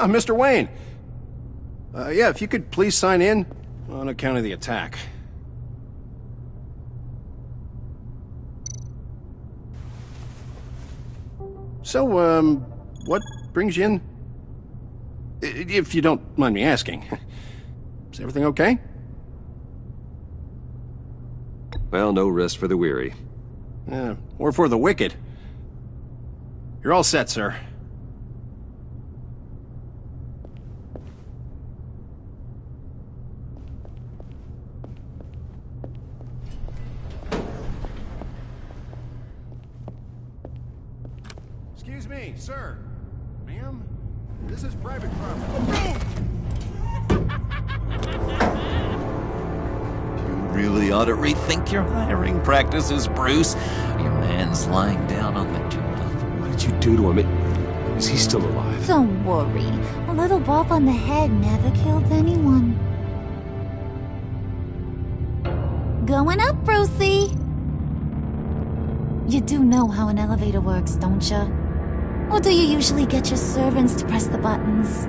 Mr. Wayne. Yeah, if you could please sign in on account of the attack. So, what brings you in? If you don't mind me asking. Is everything okay? Well, no rest for the weary. Or for the wicked. You're all set, sir. Excuse me, sir. Ma'am? This is private property. You really ought to rethink your hiring practices, Bruce. Your man's lying down on the job. What did you do to him? Is he still alive? Don't worry. A little bump on the head never killed anyone. Going up, Brucey! You do know how an elevator works, don't you? Or do you usually get your servants to press the buttons?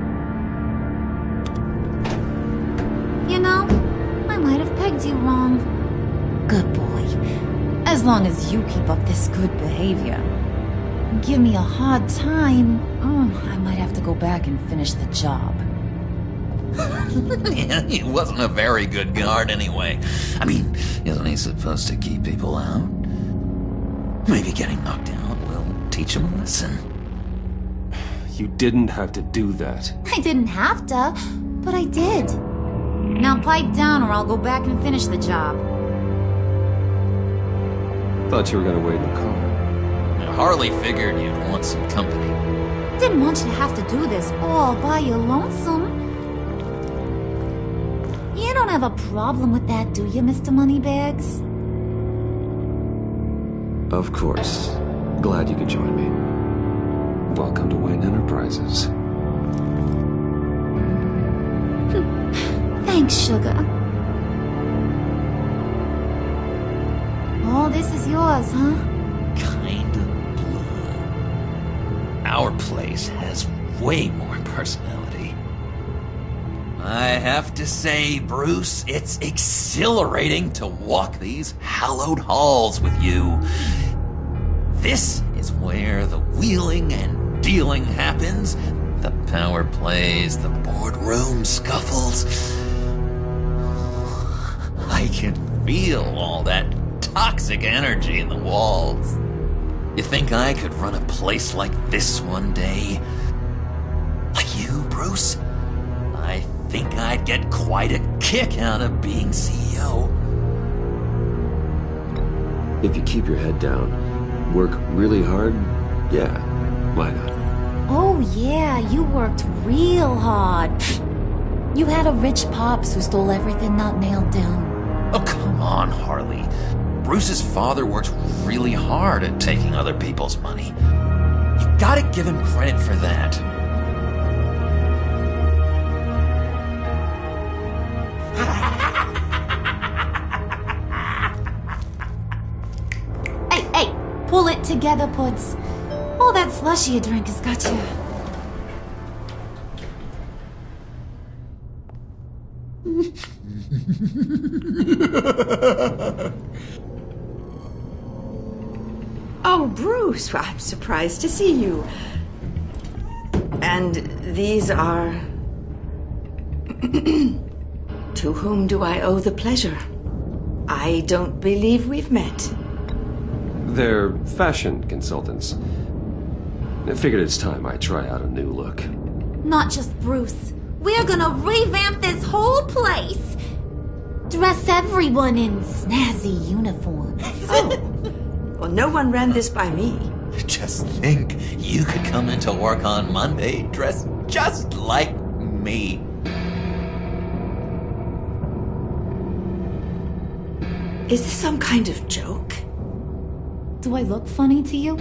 You know, I might have pegged you wrong. Good boy. As long as you keep up this good behavior. Give me a hard time, I might have to go back and finish the job. Yeah, he wasn't a very good guard anyway. I mean, isn't he supposed to keep people out? Maybe getting knocked out will teach him a lesson. You didn't have to do that. I didn't have to, but I did. Now pipe down or I'll go back and finish the job. Thought you were gonna wait in the car. Harley figured you'd want some company. Didn't want you to have to do this all by your lonesome. You don't have a problem with that, do you, Mr. Moneybags? Of course. Glad you could join me. Welcome to Wayne Enterprises. Thanks, sugar. All this is yours, huh? Kind of blue. Our place has way more personality. I have to say, Bruce, it's exhilarating to walk these hallowed halls with you. This is where the wheeling and dealing happens, the power plays, the boardroom scuffles. I can feel all that toxic energy in the walls. You think I could run a place like this one day? Like you, Bruce? I think I'd get quite a kick out of being CEO. If you keep your head down, work really hard, yeah, why not? Oh yeah, you worked real hard. You had a rich pops who stole everything not nailed down. Oh, come on, Harley. Bruce's father worked really hard at taking other people's money. You gotta give him credit for that. Hey, pull it together, Puds. All that slushy you drink has got you. Oh, Bruce, I'm surprised to see you. And these are... To whom do I owe the pleasure? I don't believe we've met. They're fashion consultants. I figured it's time I try out a new look. Not just Bruce. We're gonna revamp this whole place. Dress everyone in snazzy uniforms. Oh, well, no one ran this by me. Just think, you could come into work on Monday dressed just like me. Is this some kind of joke? Do I look funny to you?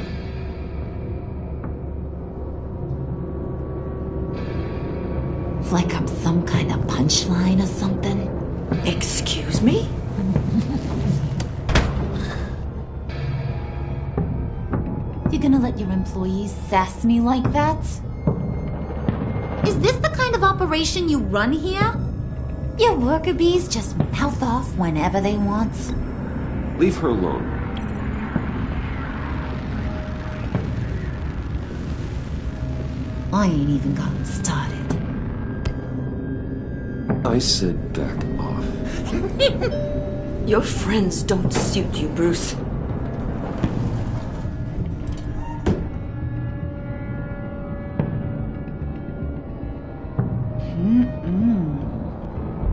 Like I'm some kind of punchline or something? Excuse me? You gonna let your employees sass me like that? Is this the kind of operation you run here? Your worker bees just mouth off whenever they want. Leave her alone. I ain't even gotten started. I said back off. Your friends don't suit you, Bruce.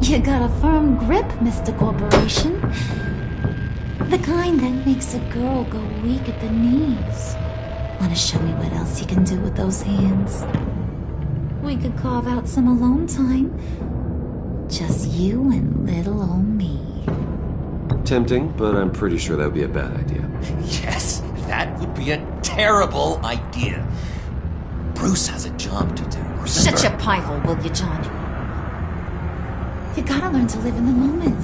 You got a firm grip, Mr. Corporation. The kind that makes a girl go weak at the knees. Wanna show me what else you can do with those hands? We could carve out some alone time. Just you and little old me. Tempting, but I'm pretty sure that would be a bad idea. Yes, that would be a terrible idea. Bruce has a job to do. Remember? Shut your pie hole, will you, John? You gotta learn to live in the moment.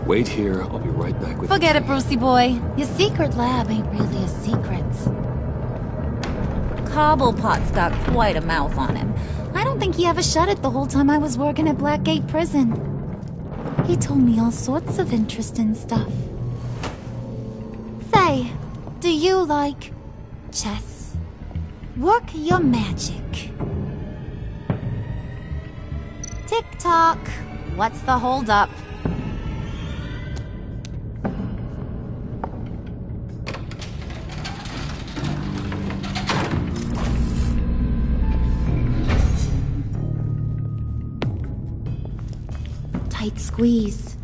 Wait here, I'll be right back with Forget you. it, Brucey boy. Your secret lab ain't really a secret. Cobblepot's got quite a mouth on him. I don't think he ever shut it the whole time I was working at Blackgate Prison. He told me all sorts of interesting stuff. Say, do you like chess? Work your magic. Tick-tock. What's the holdup? Tight squeeze.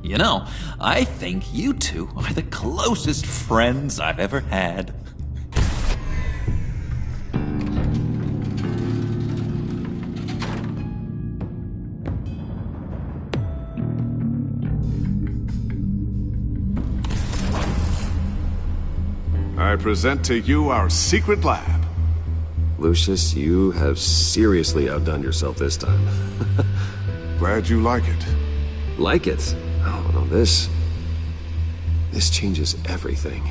You know, I think you two are the closest friends I've ever had. I present to you our secret lab. Lucius, you have seriously outdone yourself this time. Glad you like it. Like it? Oh, no, this changes everything.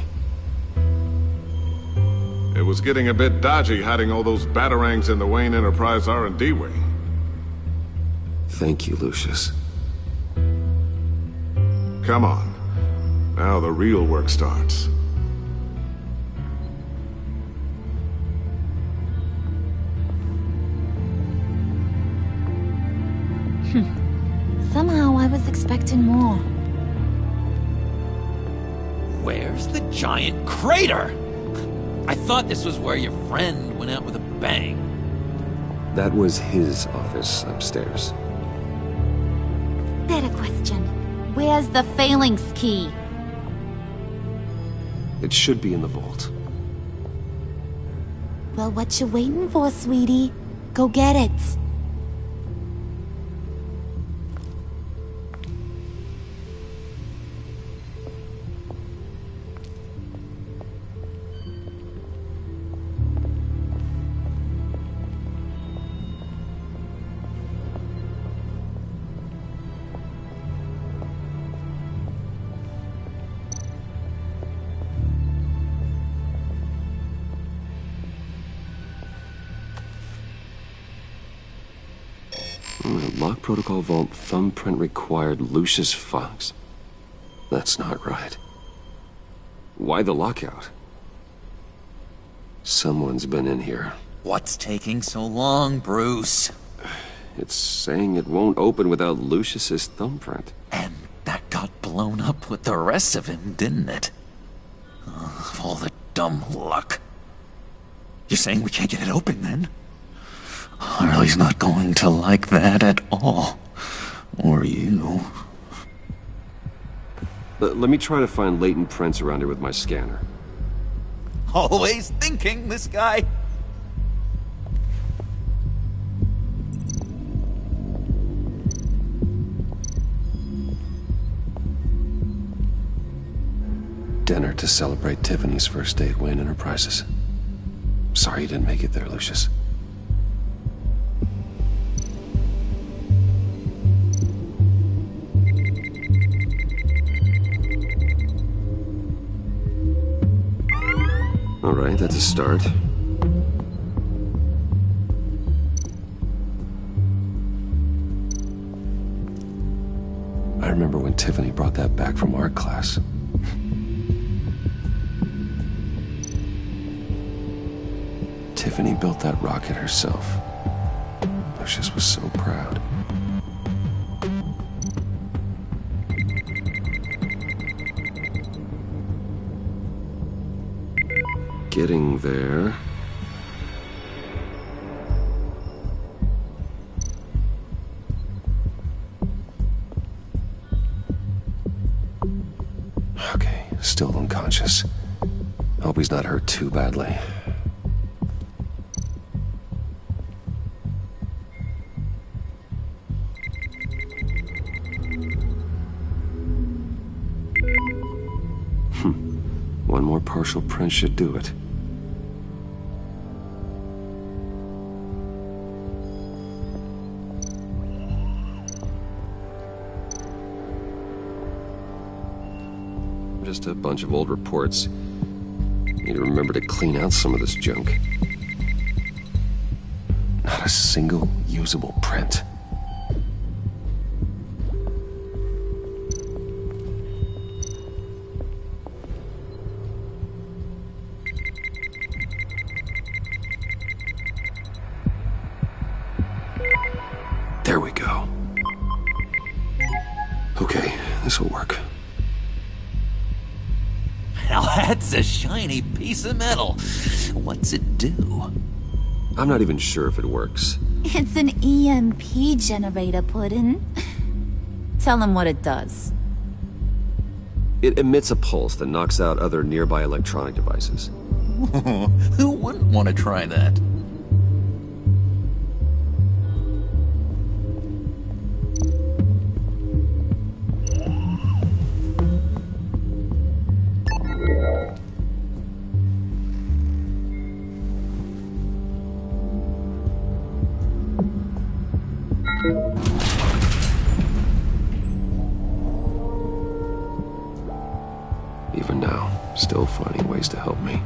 It was getting a bit dodgy hiding all those batarangs in the Wayne Enterprise R&D wing. Thank you, Lucius. Come on. Now the real work starts. Somehow I was expecting more. Where's the giant crater? I thought this was where your friend went out with a bang. That was his office upstairs. Better question. Where's the phalanx key? It should be in the vault. Well, what you waiting for, sweetie? Go get it. Lock protocol vault thumbprint required Lucius Fox. That's not right. Why the lockout? Someone's been in here. What's taking so long, Bruce? It's saying it won't open without Lucius's thumbprint. And that got blown up with the rest of him, didn't it? Oh, all the dumb luck. You're saying we can't get it open, then? Harley's not going to like that at all. Or you. Let me try to find latent prints around here with my scanner. Always thinking, this guy. dinner to celebrate Tiffany's first day at Wayne Enterprises. Sorry you didn't make it there, Lucius. All right, that's a start. I remember when Tiffany brought that back from art class. Tiffany built that rocket herself. Lucius was so proud. Getting there. Okay, still unconscious. Hope he's not hurt too badly. One more partial print should do it. Just a bunch of old reports. Need to remember to clean out some of this junk. Not a single usable print. There we go. Okay, this will work. Now that's a shiny piece of metal. What's it do? I'm not even sure if it works. It's an EMP generator, Puddin'. Tell him what it does. It emits a pulse that knocks out other nearby electronic devices. Who wouldn't want to try that? Even now, still finding ways to help me.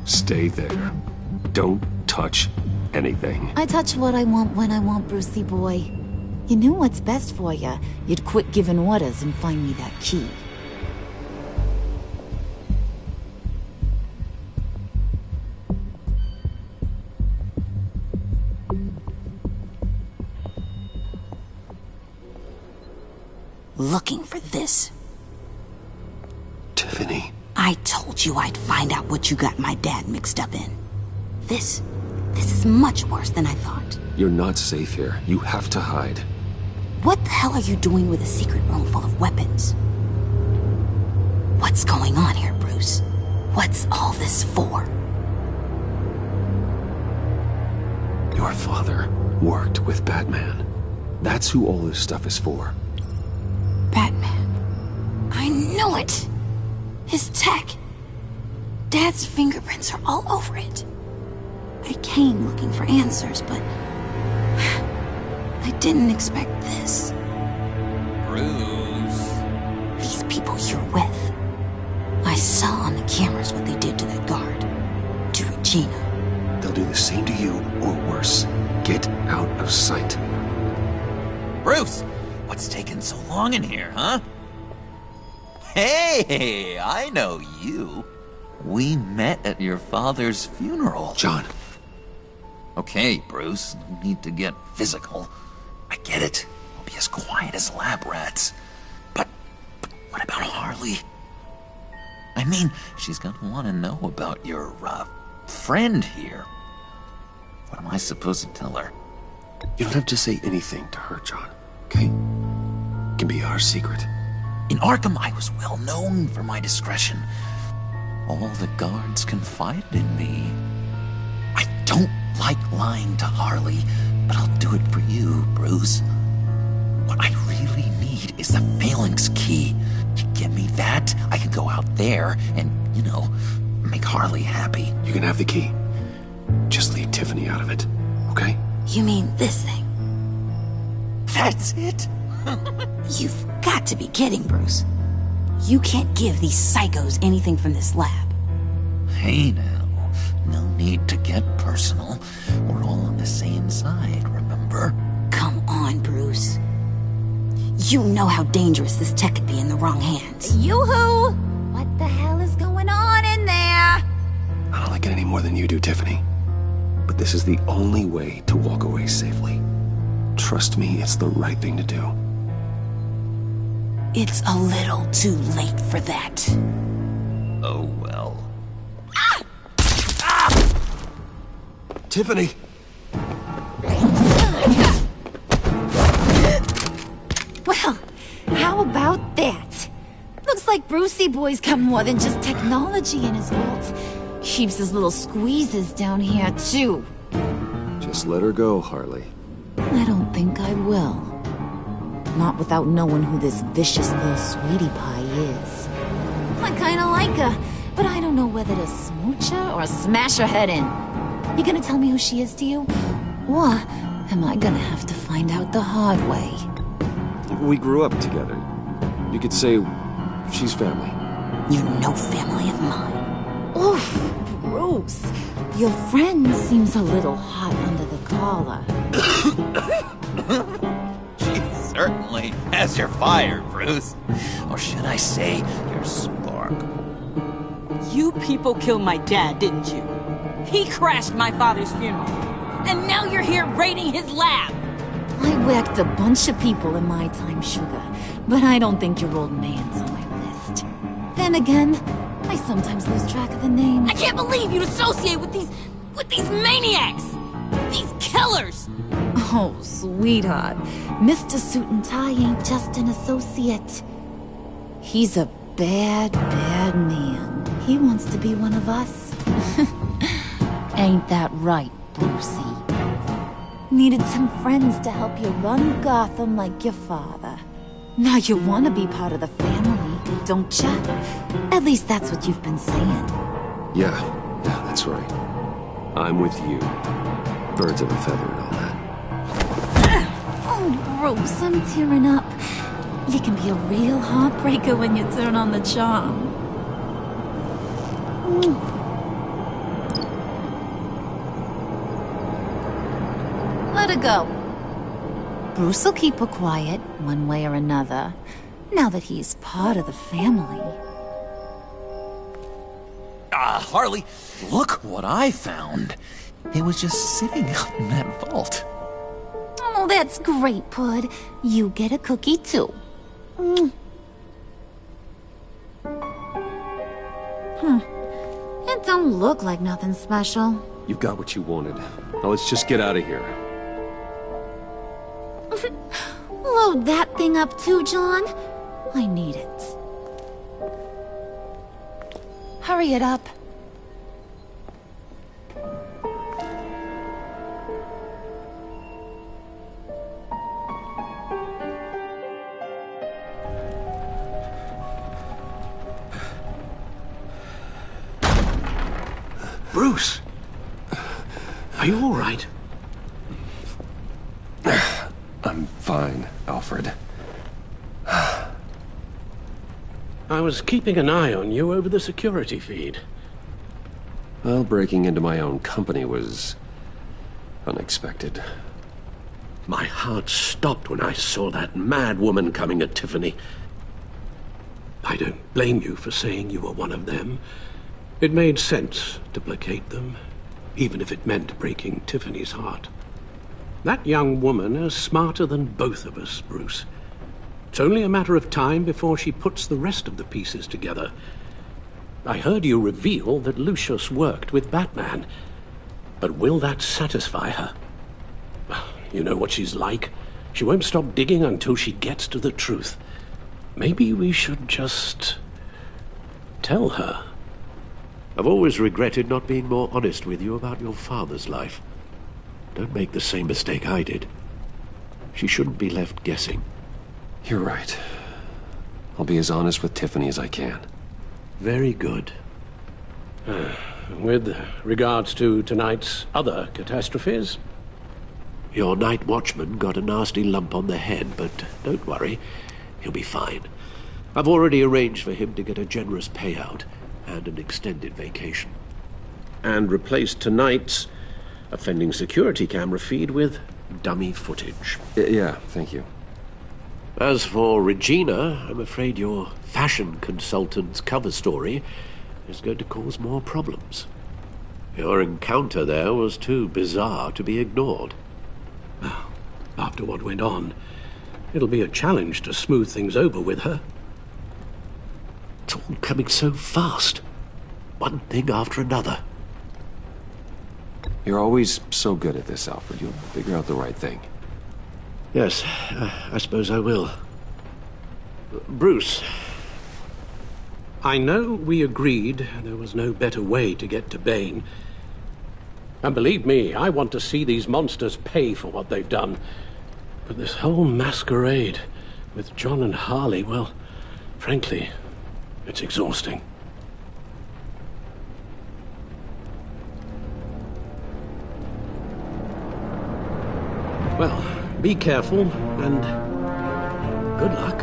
Stay there. Don't touch anything. I touch what I want when I want, Brucey boy. You knew what's best for you. You'd quit giving orders and find me that key. Looking for this. Tiffany. I told you I'd find out what you got my dad mixed up in. This is much worse than I thought. You're not safe here. You have to hide. What the hell are you doing with a secret room full of weapons? What's going on here, Bruce? What's all this for? Your father worked with Batman. That's who all this stuff is for. Batman. I knew it! His tech. Dad's fingerprints are all over it. I came looking for answers, but I didn't expect this. Bruce. These people you're with. I saw on the cameras what they did to that guard. To Regina. They'll do the same to you, or worse. Get out of sight. Bruce! What's taking so long in here, huh? Hey, I know you. We met at your father's funeral. John. Okay, Bruce, no need to get physical. I get it. We'll be as quiet as lab rats. But what about Harley? I mean, she's gonna want to know about your, friend here. What am I supposed to tell her? You don't have to say anything to her, John. Okay? It can be our secret. In Arkham, I was well known for my discretion. All the guards confided in me. I don't like lying to Harley, but I'll do it for you, Bruce. What I really need is the Phalanx key. You get me that, I can go out there and, make Harley happy. You can have the key. Just leave Tiffany out of it, okay? You mean this thing? That's it? You've got to be kidding, Bruce. You can't give these psychos anything from this lab. Hey now, no need to get personal. We're all on the same side, remember? Come on, Bruce. You know how dangerous this tech could be in the wrong hands. Yoo-hoo! What the hell is going on in there? I don't like it any more than you do, Tiffany. But this is the only way to walk away safely. Trust me, it's the right thing to do. It's a little too late for that. Oh well. Tiffany! Well, how about that? Looks like Brucey Boy's got more than just technology in his vault. Keeps his little squeezes down here, too. Just let her go, Harley. I don't think I will. Not without knowing who this vicious little sweetie pie is. I kinda like her, but I don't know whether to smooch her or smash her head in. You gonna tell me who she is to you? Or am I gonna have to find out the hard way? We grew up together. You could say she's family. You're no family of mine. Oof, Bruce. Your friend seems a little hot under the collar. She certainly has your fire, Bruce. Or should I say, your spark. You people killed my dad, didn't you? He crashed my father's funeral. And now you're here raiding his lab. I whacked a bunch of people in my time, Sugar, but I don't think your old man's on my list. Then again, I sometimes lose track of the names. I can't believe you'd associate with these maniacs! These killers! Oh, sweetheart. Mr. Suit and Tie ain't just an associate. He's a bad, bad man. He wants to be one of us. Ain't that right, Brucey? Needed some friends to help you run Gotham like your father. Now you want to be part of the family, don't ya? At least that's what you've been saying. Yeah, that's right. I'm with you. Birds of a feather and all that. Oh, Bruce, I'm tearing up. You can be a real heartbreaker when you turn on the charm. Let her go. Bruce will keep her quiet, one way or another, now that he's part of the family. Harley, look what I found. It was just sitting out in that vault. Oh, that's great, Pud. You get a cookie, too. It don't look like nothing special. You've got what you wanted. Now let's just get out of here. Load that thing up too, John. I need it. Hurry it up. Bruce! Are you all right? I'm fine, Alfred. I was keeping an eye on you over the security feed. Well, breaking into my own company was unexpected. My heart stopped when I saw that mad woman coming at Tiffany. I don't blame you for saying you were one of them. It made sense to placate them, even if it meant breaking Tiffany's heart. That young woman is smarter than both of us, Bruce. It's only a matter of time before she puts the rest of the pieces together. I heard you reveal that Lucius worked with Batman. But will that satisfy her? You know what she's like. She won't stop digging until she gets to the truth. Maybe we should just tell her. I've always regretted not being more honest with you about your father's life. Don't make the same mistake I did. She shouldn't be left guessing. You're right. I'll be as honest with Tiffany as I can. Very good. With regards to tonight's other catastrophes? Your night watchman got a nasty lump on the head, but don't worry, he'll be fine. I've already arranged for him to get a generous payout and an extended vacation. And replaced tonight's offending security camera feed with dummy footage. Yeah, thank you. As for Regina, I'm afraid your fashion consultant's cover story is going to cause more problems. Your encounter there was too bizarre to be ignored. Well, after what went on, it'll be a challenge to smooth things over with her. It's all coming so fast. One thing after another. You're always so good at this, Alfred. You'll figure out the right thing. Yes, I suppose I will. Bruce. I know we agreed there was no better way to get to Bane. And believe me, I want to see these monsters pay for what they've done. But this whole masquerade with John and Harley, well, frankly, it's exhausting. Well, be careful, and good luck.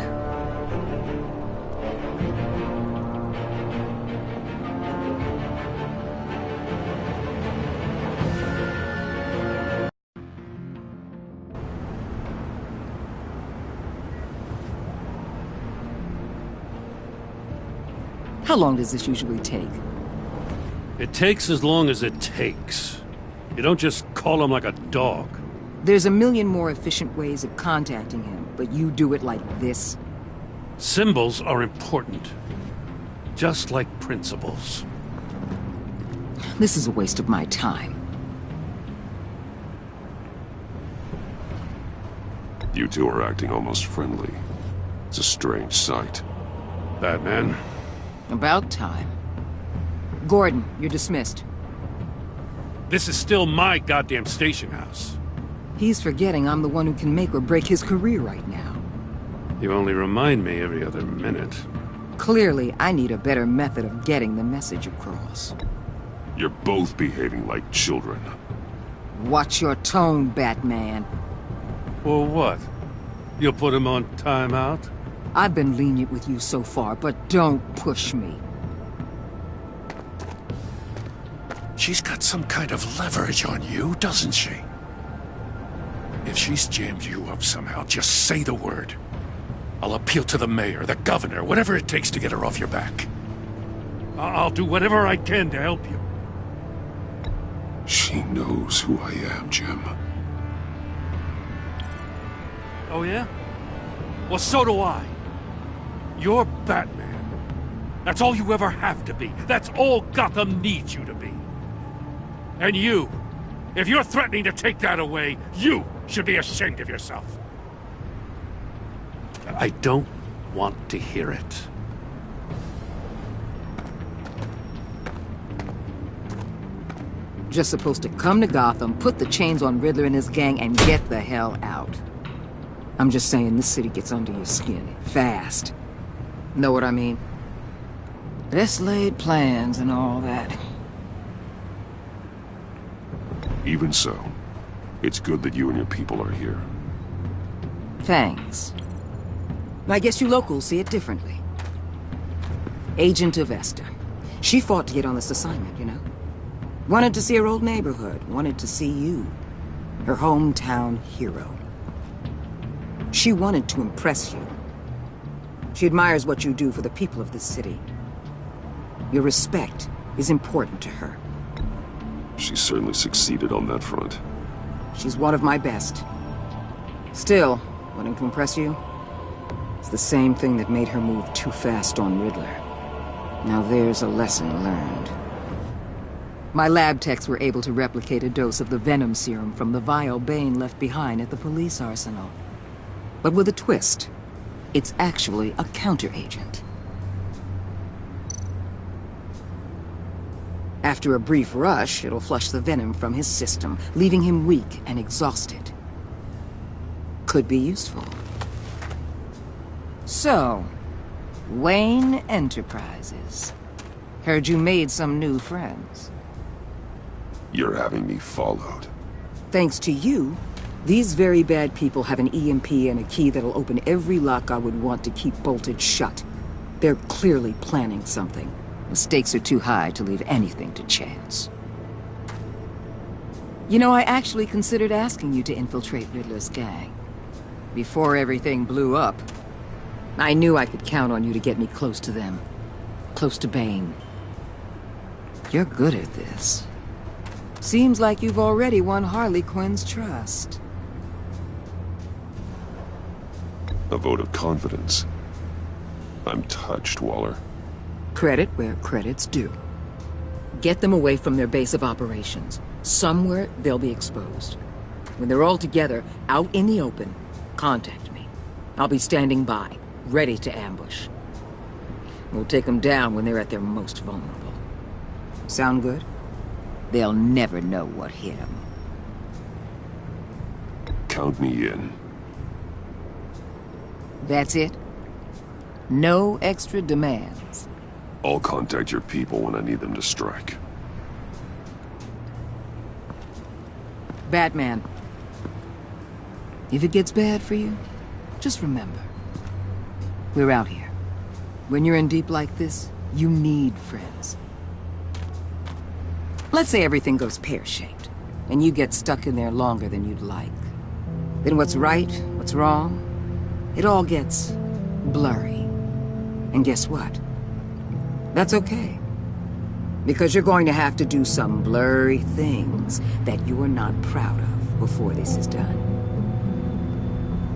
How long does this usually take? It takes as long as it takes. You don't just call him like a dog. There's a million more efficient ways of contacting him, but you do it like this? Symbols are important. Just like principles. This is a waste of my time. You two are acting almost friendly. It's a strange sight. Batman? About time. Gordon, you're dismissed. This is still my goddamn station house. He's forgetting I'm the one who can make or break his career right now. You only remind me every other minute. Clearly, I need a better method of getting the message across. You're both behaving like children. Watch your tone, Batman. Well, what? You'll put him on timeout? I've been lenient with you so far, but don't push me. She's got some kind of leverage on you, doesn't she? If she's jammed you up somehow, just say the word. I'll appeal to the mayor, the governor, whatever it takes to get her off your back. I'll do whatever I can to help you. She knows who I am, Jim. Oh, yeah? Well, so do I. You're Batman. That's all you ever have to be. That's all Gotham needs you to be. And you, if you're threatening to take that away, you should be ashamed of yourself. I don't want to hear it. Just supposed to come to Gotham, put the chains on Riddler and his gang, and get the hell out. I'm just saying, this city gets under your skin. Fast. Know what I mean? Best laid plans and all that. Even so, it's good that you and your people are here. Thanks. I guess you locals see it differently. Agent of Esther. She fought to get on this assignment, you know? Wanted to see her old neighborhood. Wanted to see you. Her hometown hero. She wanted to impress you. She admires what you do for the people of this city. Your respect is important to her. She certainly succeeded on that front. She's one of my best. Still, wanting to impress you? It's the same thing that made her move too fast on Riddler. Now there's a lesson learned. My lab techs were able to replicate a dose of the venom serum from the vial Bane left behind at the police arsenal. But with a twist. It's actually a counter-agent. After a brief rush, it'll flush the venom from his system, leaving him weak and exhausted. Could be useful. So, Wayne Enterprises. Heard you made some new friends. You're having me followed. Thanks to you, these very bad people have an EMP and a key that'll open every lock I would want to keep bolted shut. They're clearly planning something. The stakes are too high to leave anything to chance. You know, I actually considered asking you to infiltrate Riddler's gang. Before everything blew up, I knew I could count on you to get me close to them. Close to Bane. You're good at this. Seems like you've already won Harley Quinn's trust. A vote of confidence. I'm touched, Waller. Credit where credit's due. Get them away from their base of operations. Somewhere they'll be exposed. When they're all together, out in the open, contact me. I'll be standing by, ready to ambush. We'll take them down when they're at their most vulnerable. Sound good? They'll never know what hit them. Count me in. That's it? No extra demands? I'll contact your people when I need them to strike. Batman. If it gets bad for you, just remember. We're out here. When you're in deep like this, you need friends. Let's say everything goes pear-shaped, and you get stuck in there longer than you'd like. Then what's right, what's wrong, it all gets blurry. And guess what? That's okay. Because you're going to have to do some blurry things that you are not proud of before this is done.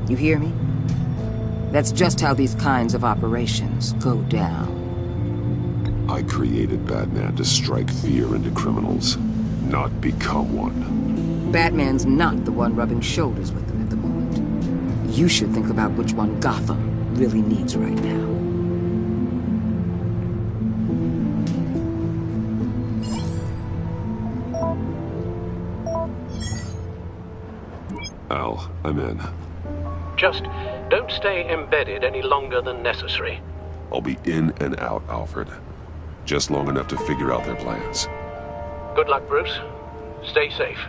You hear me? That's just how these kinds of operations go down. I created Batman to strike fear into criminals, not become one. Batman's not the one rubbing shoulders with them at the moment. You should think about which one Gotham really needs right now. Al, I'm in. Just don't stay embedded any longer than necessary. I'll be in and out, Alfred. Just long enough to figure out their plans. Good luck, Bruce. Stay safe.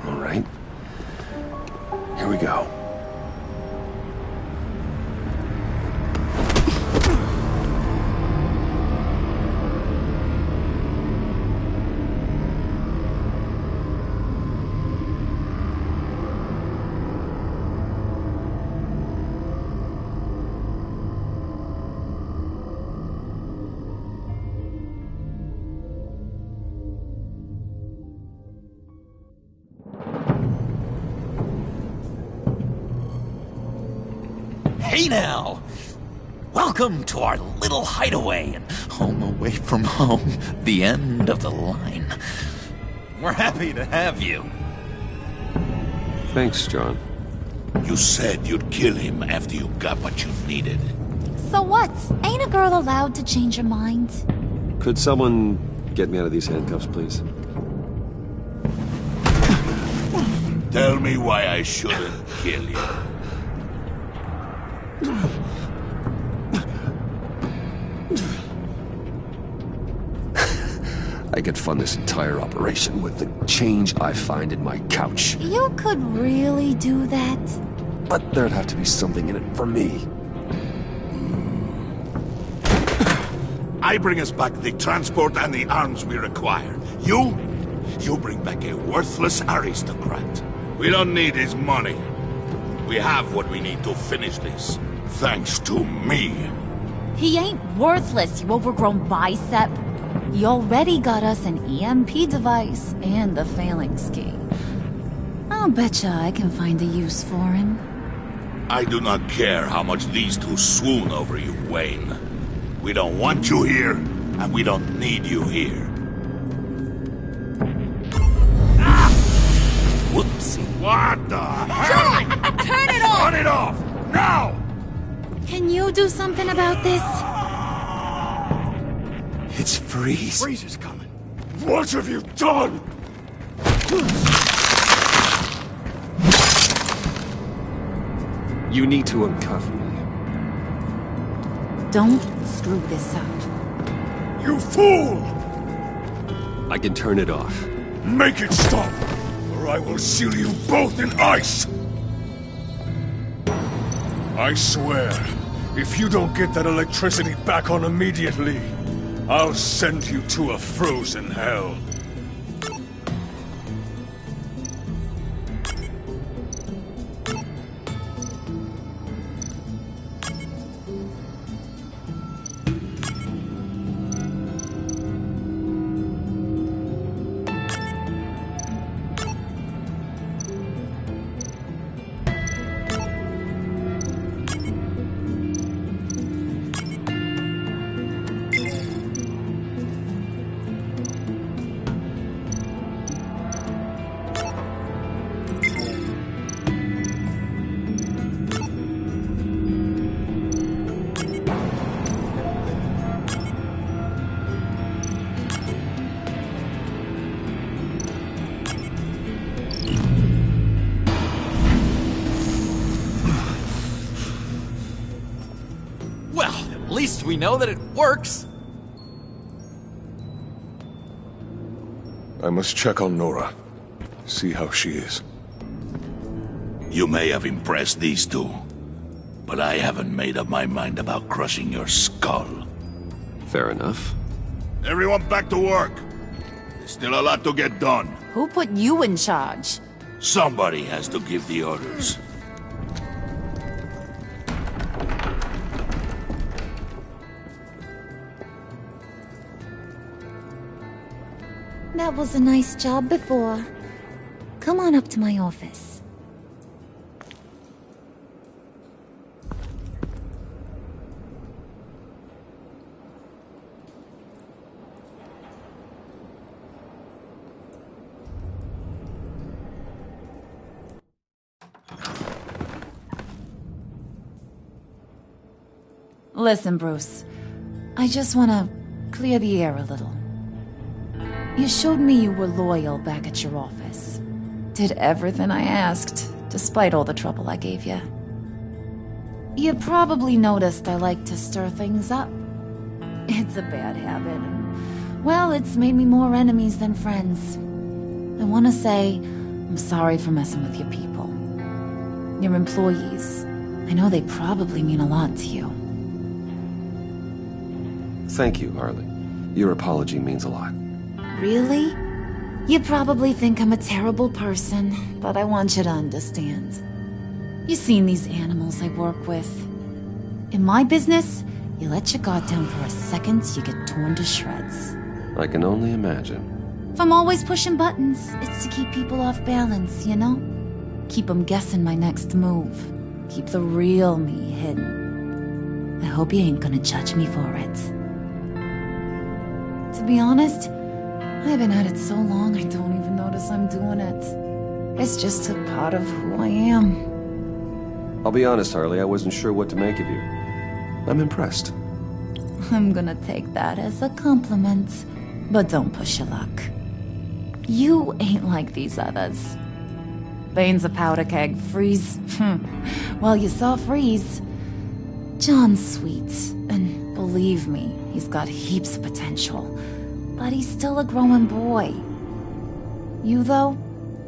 All right. Here we go. Hey now! Welcome to our little hideaway and home away from home, the end of the line. We're happy to have you. Thanks, John. You said you'd kill him after you got what you needed. So what? Ain't a girl allowed to change her mind? Could someone get me out of these handcuffs, please? Tell me why I shouldn't kill you. I could fund this entire operation with the change I find in my couch. You could really do that? But there'd have to be something in it for me. I bring us back the transport and the arms we require. You bring back a worthless aristocrat. We don't need his money. We have what we need to finish this. Thanks to me. He ain't worthless, you overgrown bicep. He already got us an EMP device and the phalanx key. I'll betcha I can find a use for him. I do not care how much these two swoon over you, Wayne. We don't want you here, and we don't need you here. Ah! Whoopsie. What the hell? John! Turn it off! Turn it off! Now! Can you do something about this? It's Freeze. Freeze is coming. What have you done? You need to uncuff me. Don't screw this up. You fool! I can turn it off. Make it stop, or I will seal you both in ice! I swear, if you don't get that electricity back on immediately, I'll send you to a frozen hell. At least we know that it works. I must check on Nora. See how she is. You may have impressed these two, but I haven't made up my mind about crushing your skull. Fair enough. Everyone back to work. There's still a lot to get done. Who put you in charge? Somebody has to give the orders. That was a nice job before. Come on up to my office. Listen, Bruce. I just want to clear the air a little. You showed me you were loyal back at your office. Did everything I asked, despite all the trouble I gave you. You probably noticed I like to stir things up. It's a bad habit, and, well, it's made me more enemies than friends. I want to say I'm sorry for messing with your people. Your employees. I know they probably mean a lot to you. Thank you, Harley. Your apology means a lot. Really? You probably think I'm a terrible person, but I want you to understand. You've seen these animals I work with. In my business, you let your guard down for a second, you get torn to shreds. I can only imagine. If I'm always pushing buttons, it's to keep people off balance, you know? Keep them guessing my next move. Keep the real me hidden. I hope you ain't gonna judge me for it. To be honest, I've been at it so long I don't even notice I'm doing it. It's just a part of who I am. I'll be honest, Harley, I wasn't sure what to make of you. I'm impressed. I'm gonna take that as a compliment, but don't push your luck. You ain't like these others. Bane's a powder keg, Freeze. Well, you saw Freeze. John's sweet, and believe me, he's got heaps of potential. But he's still a growing boy. You, though,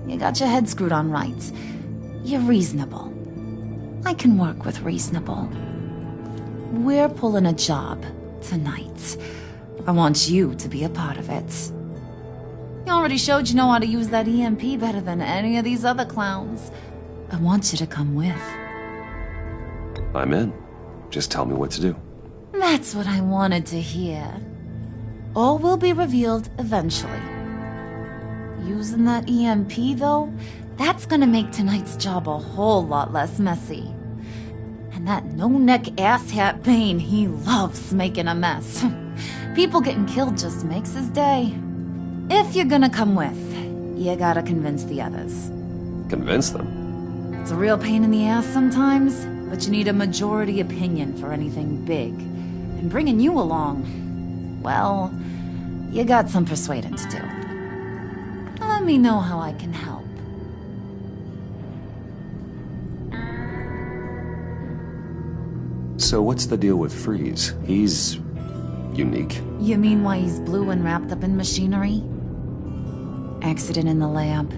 you got your head screwed on right. You're reasonable. I can work with reasonable. We're pulling a job tonight. I want you to be a part of it. You already showed you know how to use that EMP better than any of these other clowns. I want you to come with. I'm in. Just tell me what to do. That's what I wanted to hear. All will be revealed eventually. Using that EMP, though, that's gonna make tonight's job a whole lot less messy. And that no-neck asshat Bane, he loves making a mess. People getting killed just makes his day. If you're gonna come with, you gotta convince the others. Convince them? It's a real pain in the ass sometimes, but you need a majority opinion for anything big. And bringing you along, well, you got some persuading to do. Let me know how I can help. So what's the deal with Freeze? He's... unique. You mean why he's blue and wrapped up in machinery? Accident in the lab.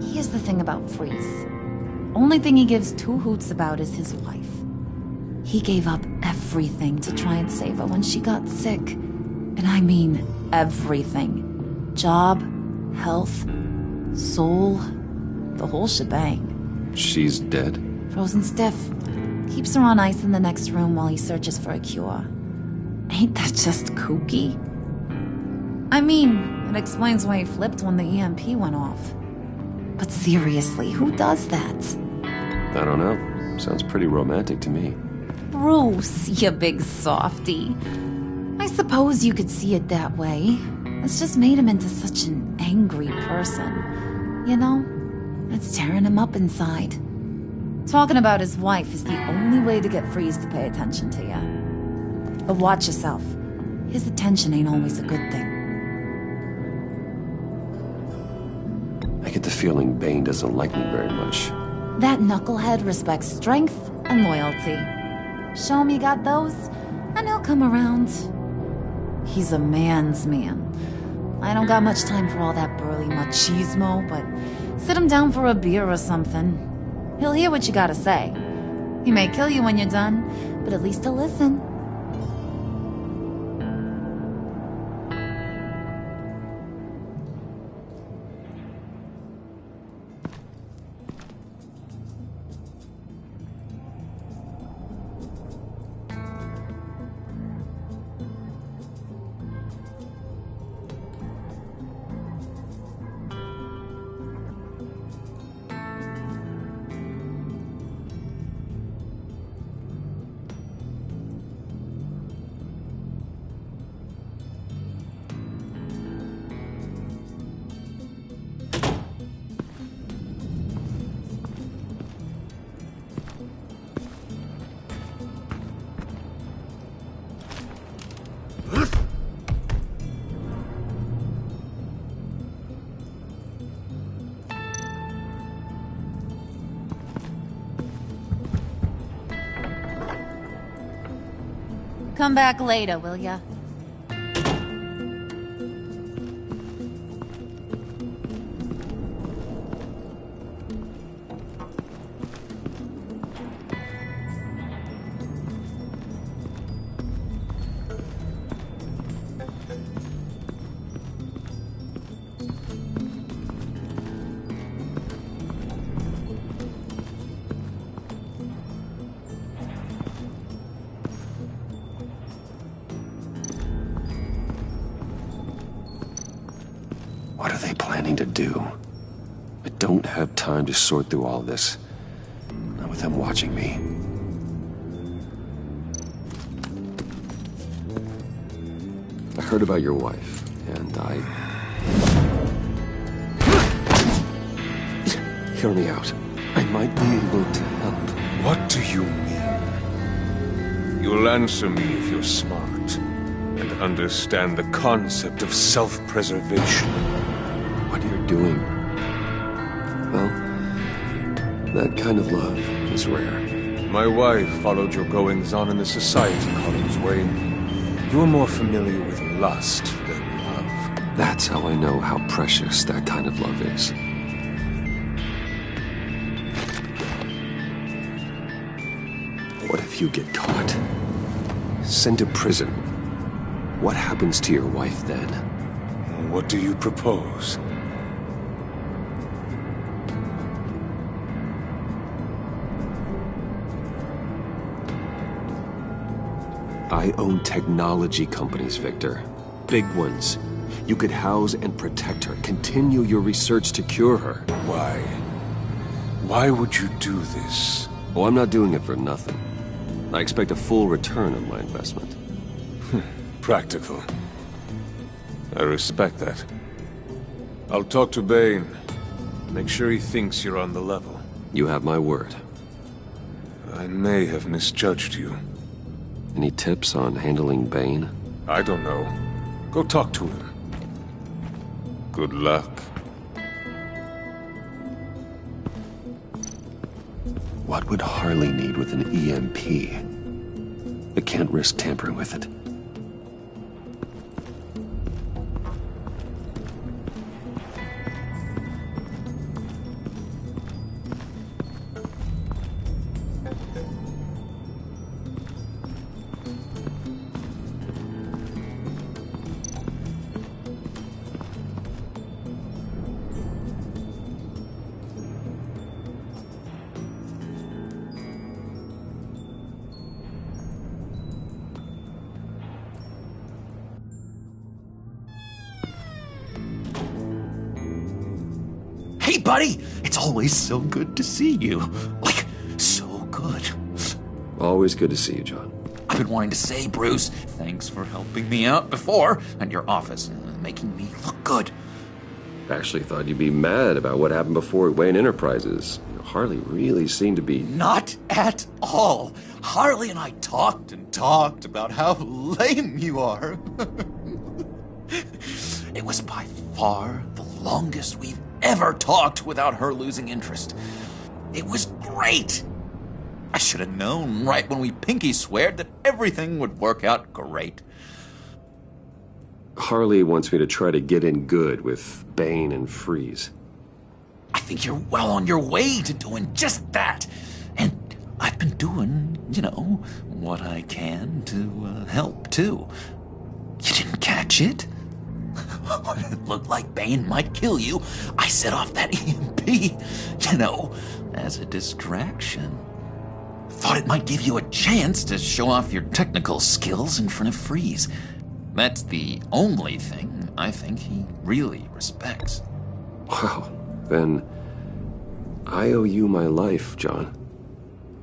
Here's the thing about Freeze. Only thing he gives two hoots about is his wife. He gave up everything to try and save her when she got sick. And I mean everything. Job, health, soul, the whole shebang. She's dead? Frozen stiff. Keeps her on ice in the next room while he searches for a cure. Ain't that just kooky? I mean, it explains why he flipped when the EMP went off. But seriously, who does that? I don't know. Sounds pretty romantic to me. Bruce, you big softy. I suppose you could see it that way. It's just made him into such an angry person. You know? It's tearing him up inside. Talking about his wife is the only way to get Freeze to pay attention to you. But watch yourself. His attention ain't always a good thing. I get the feeling Bane doesn't like me very much. That knucklehead respects strength and loyalty. Show him you got those, and he'll come around. He's a man's man. I don't got much time for all that burly machismo, but sit him down for a beer or something. He'll hear what you gotta say. He may kill you when you're done, but at least he'll listen. Come back later, will ya? What are they planning to do? I don't have time to sort through all this. Not with them watching me. I heard about your wife, and Hear me out. I might be able to help. What do you mean? You'll answer me if you're smart and understand the concept of self-preservation. What you're doing, well, that kind of love is rare. My wife followed your goings-on in the society columns, Wayne. You're more familiar with lust than love. That's how I know how precious that kind of love is. What if you get caught? Sent to prison? What happens to your wife then? What do you propose? I own technology companies, Victor. Big ones. You could house and protect her, continue your research to cure her. Why? Why would you do this? Oh, I'm not doing it for nothing. I expect a full return on my investment. Practical. I respect that. I'll talk to Bane. Make sure he thinks you're on the level. You have my word. I may have misjudged you. Any tips on handling Bane? I don't know. Go talk to him. Good luck. What would Harley need with an EMP? I can't risk tampering with it. Hey, buddy! It's always so good to see you. Like, so good. Always good to see you, John. I've been wanting to say, Bruce, thanks for helping me out before at your office, making me look good. Actually thought you'd be mad about what happened before at Wayne Enterprises. Harley really seemed to be... Not at all. Harley and I talked and talked about how lame you are. It was by far the longest we've ever talked without her losing interest. It was great. I should have known right when we pinky sweared that everything would work out great. Harley wants me to try to get in good with Bane and Freeze. I think you're well on your way to doing just that. And I've been doing, what I can to help, too. You didn't catch it? When it looked like Bane might kill you, I set off that EMP, as a distraction. Thought it might give you a chance to show off your technical skills in front of Freeze. That's the only thing I think he really respects. Wow, then I owe you my life, John.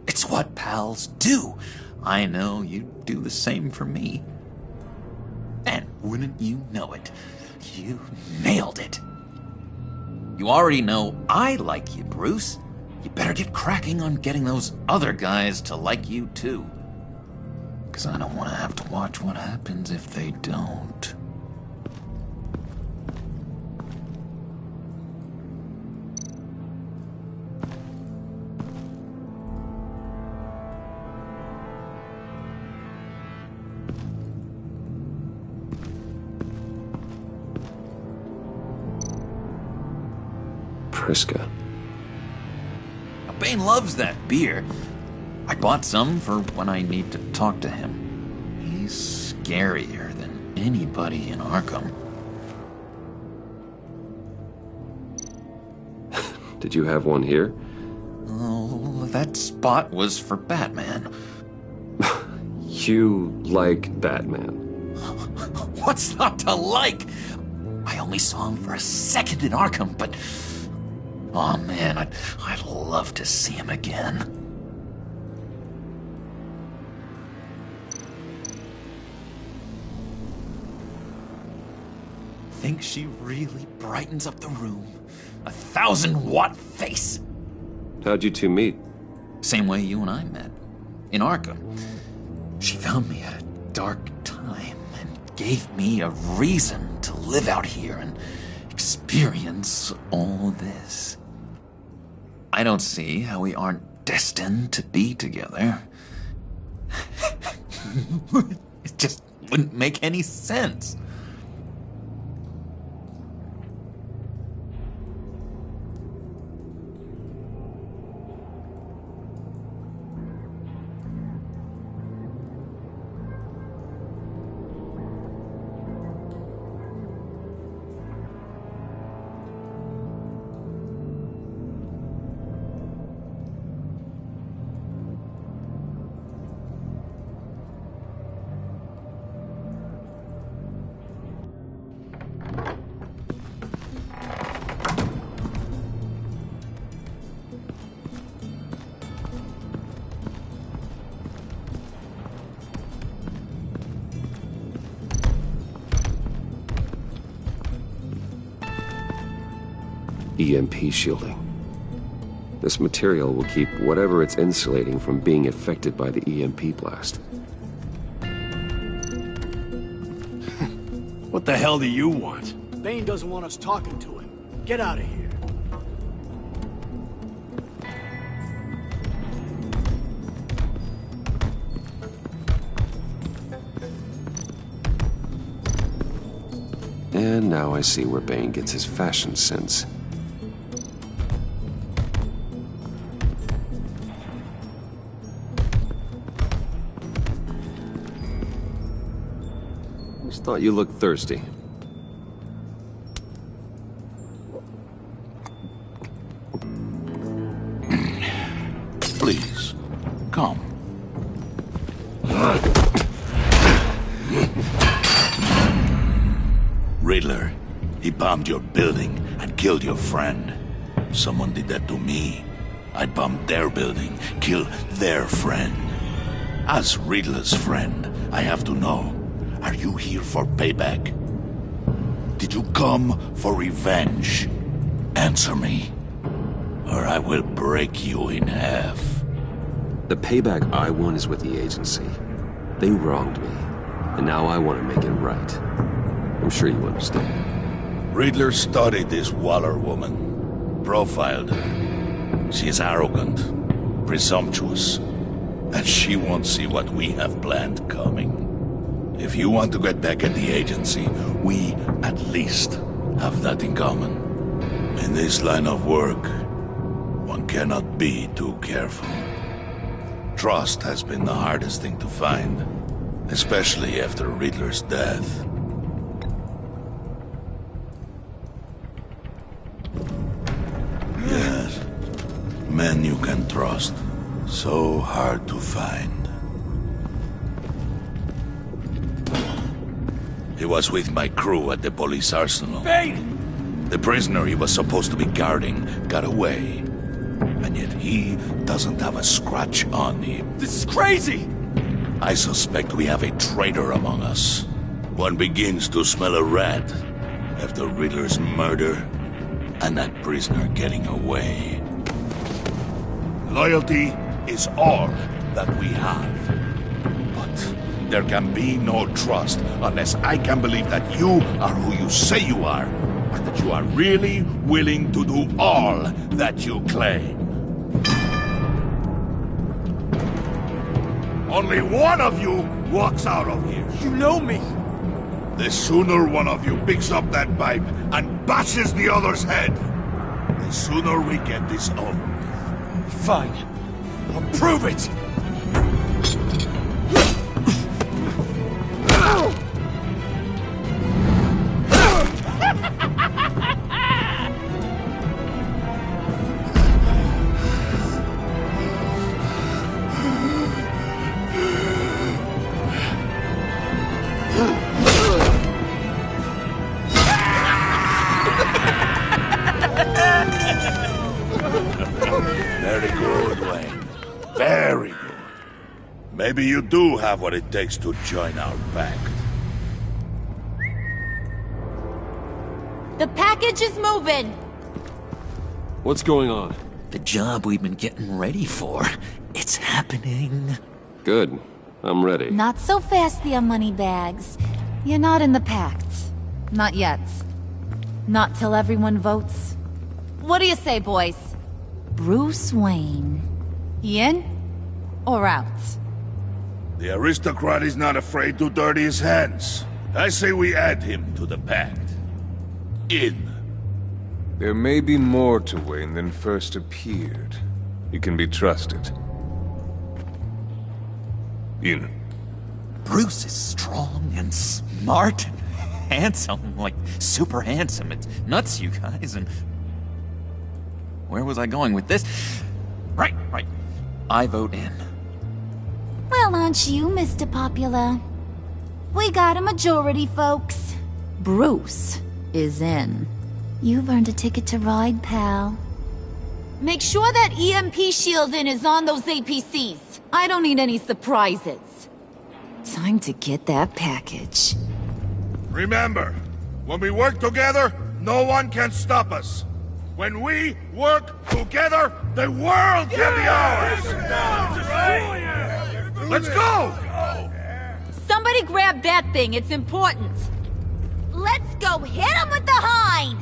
It's what pals do. I know you'd do the same for me. And wouldn't you know it, you nailed it. You already know I like you, Bruce. You better get cracking on getting those other guys to like you, too. Because I don't want to have to watch what happens if they don't. Priska. Bane loves that beer. I bought some for when I need to talk to him. He's scarier than anybody in Arkham. Did you have one here? Oh, that spot was for Batman. You like Batman? What's not to like? I only saw him for a second in Arkham, but... oh man, I'd love to see him again. Think she really brightens up the room. 1,000-watt face. How'd you two meet? Same way you and I met. In Arkham. She found me at a dark time and gave me a reason to live out here and experience all this. I don't see how we aren't destined to be together. It just wouldn't make any sense. EMP shielding. This material will keep whatever it's insulating from being affected by the EMP blast. What the hell do you want? Bane doesn't want us talking to him. Get out of here. And now I see where Bane gets his fashion sense. Just thought you looked thirsty. Please, come. Riddler, he bombed your building and killed your friend. Someone did that to me. I'd bomb their building, kill their friend. As Riddler's friend, I have to know, are you here for payback? Did you come for revenge? Answer me, or I will break you in half. The payback I want is with the agency. They wronged me, and now I want to make it right. I'm sure you understand. Riddler studied this Waller woman, profiled her. She is arrogant, presumptuous, and she won't see what we have planned coming. If you want to get back at the agency, we at least have that in common. In this line of work, one cannot be too careful. Trust has been the hardest thing to find, especially after Riddler's death. Yes, men you can trust. So hard to find. He was with my crew at the police arsenal. Bane! The prisoner he was supposed to be guarding got away. And yet he doesn't have a scratch on him. This is crazy! I suspect we have a traitor among us. One begins to smell a rat after Riddler's murder and that prisoner getting away. Loyalty is all that we have. But there can be no trust unless I can believe that you are who you say you are, and that you are really willing to do all that you claim. Only one of you walks out of here. You know me. The sooner one of you picks up that pipe and bashes the other's head, the sooner we get this over. Fine. I'll prove it! Very good, Wayne. Very good. Maybe you do have what it takes to join our pact. The package is moving! What's going on? The job we've been getting ready for. It's happening. Good. I'm ready. Not so fast, the Moneybags. You're not in the pact. Not yet. Not till everyone votes. What do you say, boys? Bruce Wayne. In or out? The aristocrat is not afraid to dirty his hands. I say we add him to the pact. In. There may be more to Wayne than first appeared. He can be trusted. In. Bruce is strong and smart and handsome, like super handsome. It's nuts, you guys, and... Where was I going with this? Right. I vote in. Well, aren't you, Mr. Popular? We got a majority, folks. Bruce is in. You've earned a ticket to ride, pal. Make sure that EMP shielding is on those APCs. I don't need any surprises. Time to get that package. Remember, when we work together, no one can stop us. When we work together, the world can be ours! Let's go! Somebody grab that thing, it's important. Let's go hit him with the hind!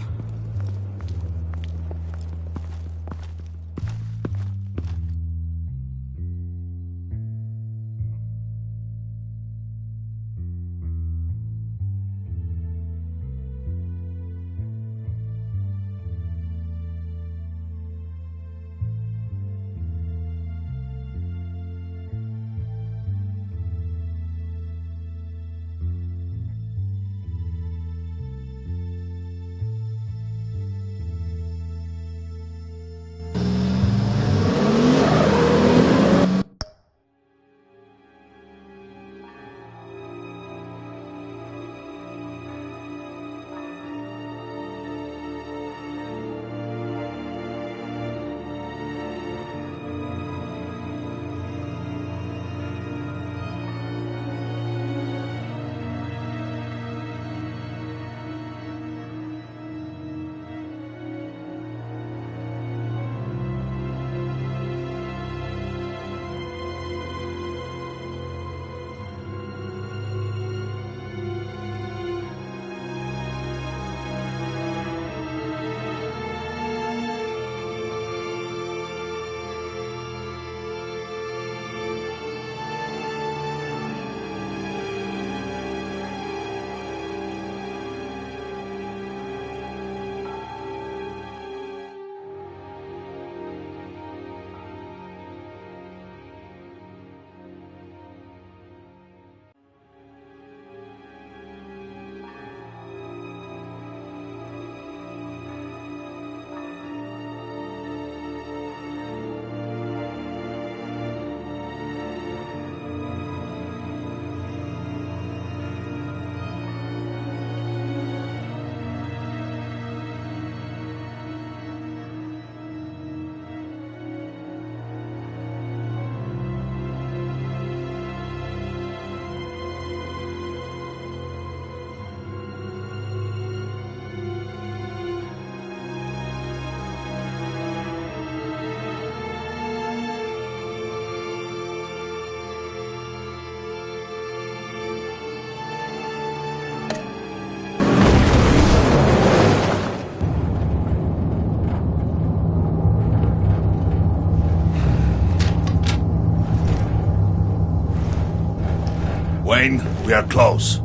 Wayne, we are close.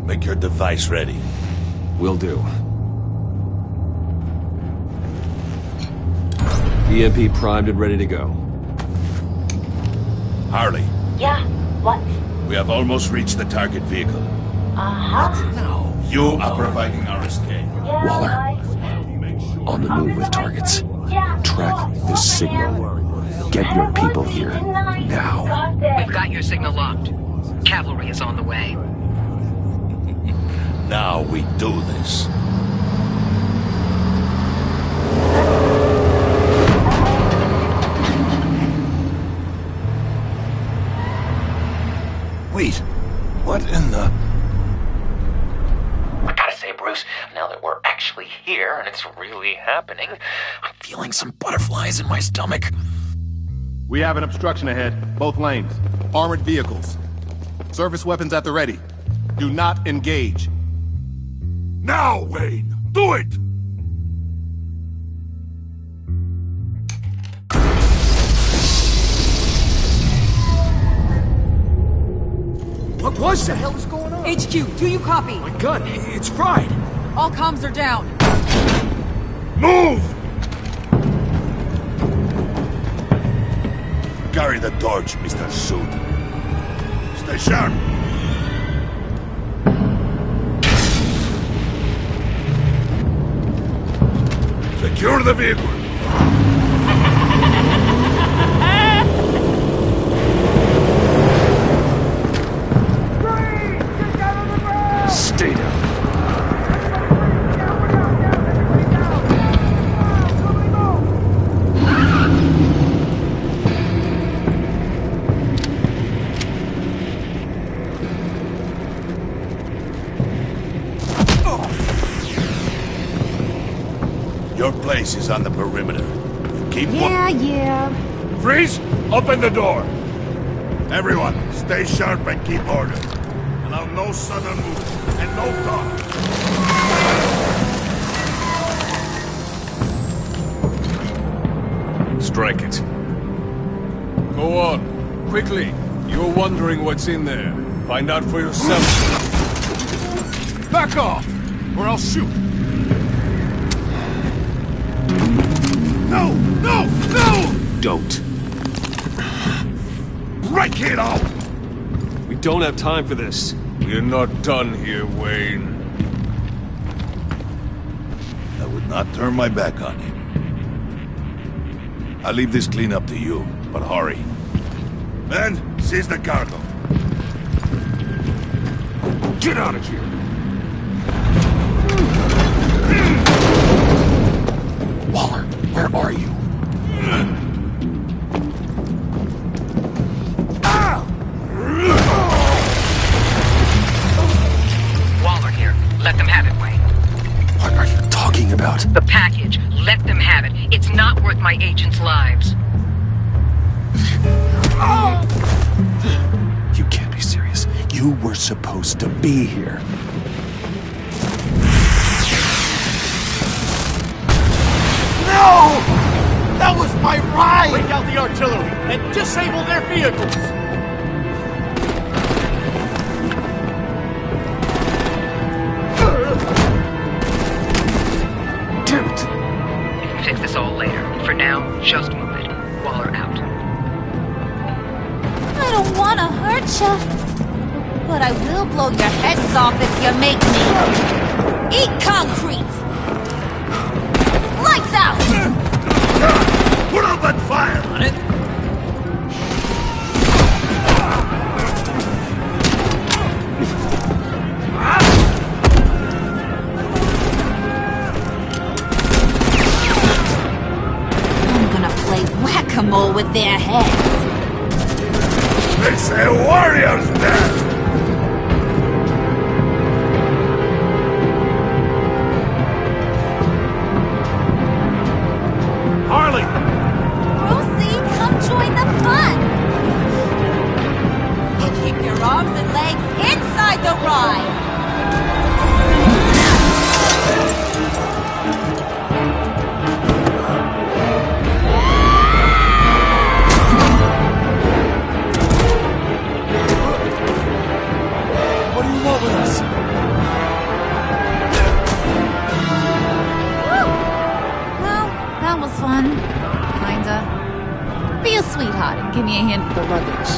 Make your device ready. Will do. EMP primed and ready to go. Harley, Yeah, what? we have almost reached the target vehicle. No. You are providing our escape. Waller, on the move with targets. Track this signal. Get your people here, now. We've got your signal locked. Cavalry is on the way. Now we do this. Wait, what in the... I gotta say, Bruce, now that we're actually here and it's really happening, I'm feeling some butterflies in my stomach. We have an obstruction ahead, both lanes. Armored vehicles. Service weapons at the ready. Do not engage. Now, Wayne! Do it! What was that? What the hell is going on? HQ, do you copy? My gun, it's fried. All comms are down. Move! Carry the torch, Mr. Suit. Stay sharp. Secure the vehicle. Stay down. Your place is on the perimeter. Keep Yeah. Freeze! Open the door! Everyone, stay sharp and keep order. Allow no sudden movement and no talk. Strike it. Go on. Quickly. You're wondering what's in there. Find out for yourself. Back off, or I'll shoot. No! No! No! Don't. Break it out! We don't have time for this. We're not done here, Wayne. I would not turn my back on him. I'll leave this clean up to you, but hurry. Men, seize the cargo. Get out of here! Waller, where are you? Waller here. Let them have it, Wayne. What are you talking about? The package. Let them have it. It's not worth my agents' lives. You can't be serious. You were supposed to be here. No! That was my ride! Break out the artillery and disable their vehicles! Damn it! We can fix this all later. For now, just move it. Waller out. I don't want to hurt you, but I will blow your heads off if you make me. Eat concrete! Lights out! Put up that fire! On it? I'm gonna play whack-a-mole with their heads. It's a warrior's death! Harley! Brucey, come join the fun! Keep your arms and legs inside the ride! Be a sweetheart and give me a hand with the luggage.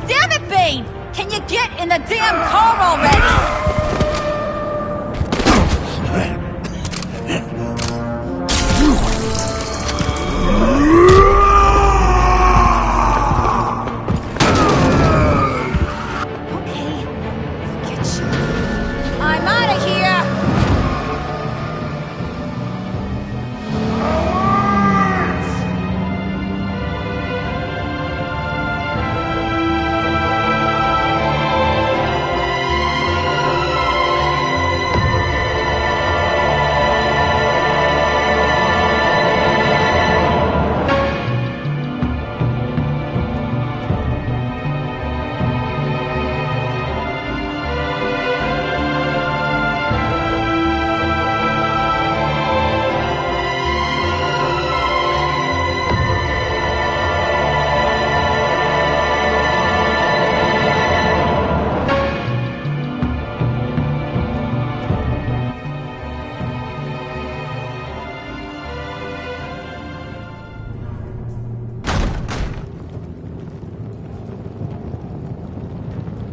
Damn it, Bane! Can you get in the damn car already?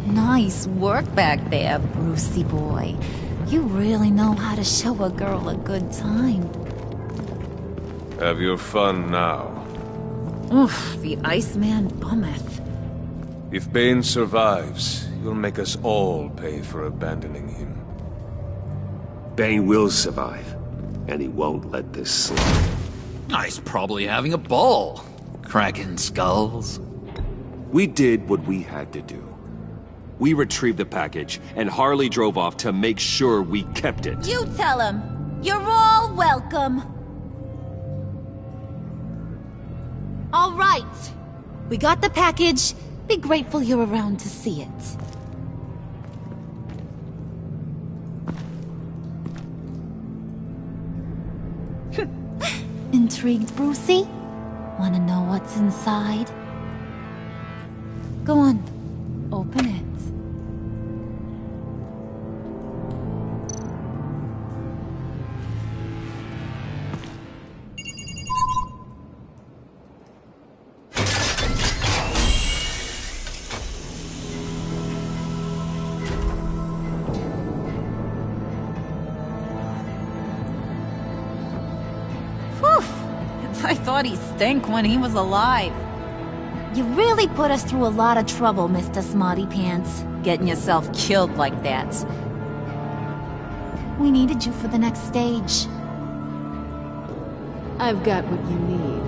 Nice work back there, Brucey boy. You really know how to show a girl a good time. Have your fun now. Oof, the Iceman bummeth. If Bane survives, you'll make us all pay for abandoning him. Bane will survive, and he won't let this slide. He's probably having a ball, cracking skulls. We did what we had to do. We retrieved the package, and Harley drove off to make sure we kept it. You tell him. You're all welcome. All right. We got the package. Be grateful you're around to see it. Intrigued, Brucey? Wanna know what's inside? Go on. Open it. I thought he stank when he was alive. You really put us through a lot of trouble, Mr. Smarty Pants, getting yourself killed like that. We needed you for the next stage. I've got what you need.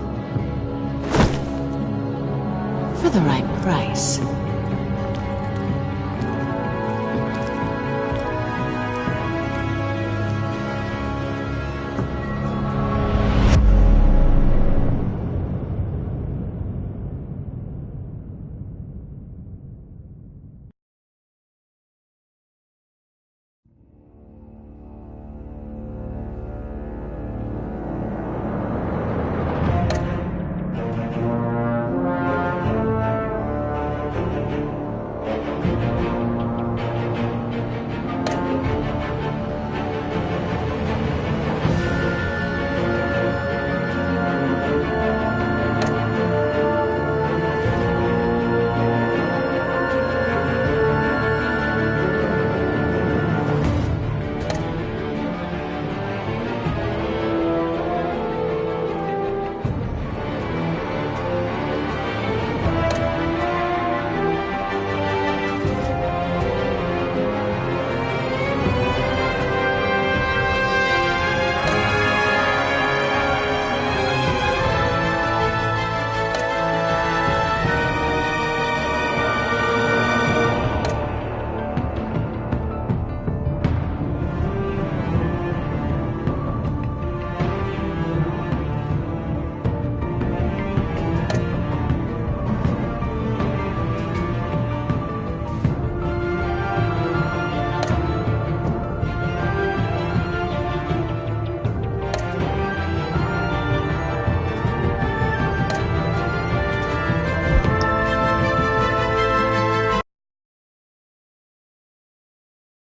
For the right price.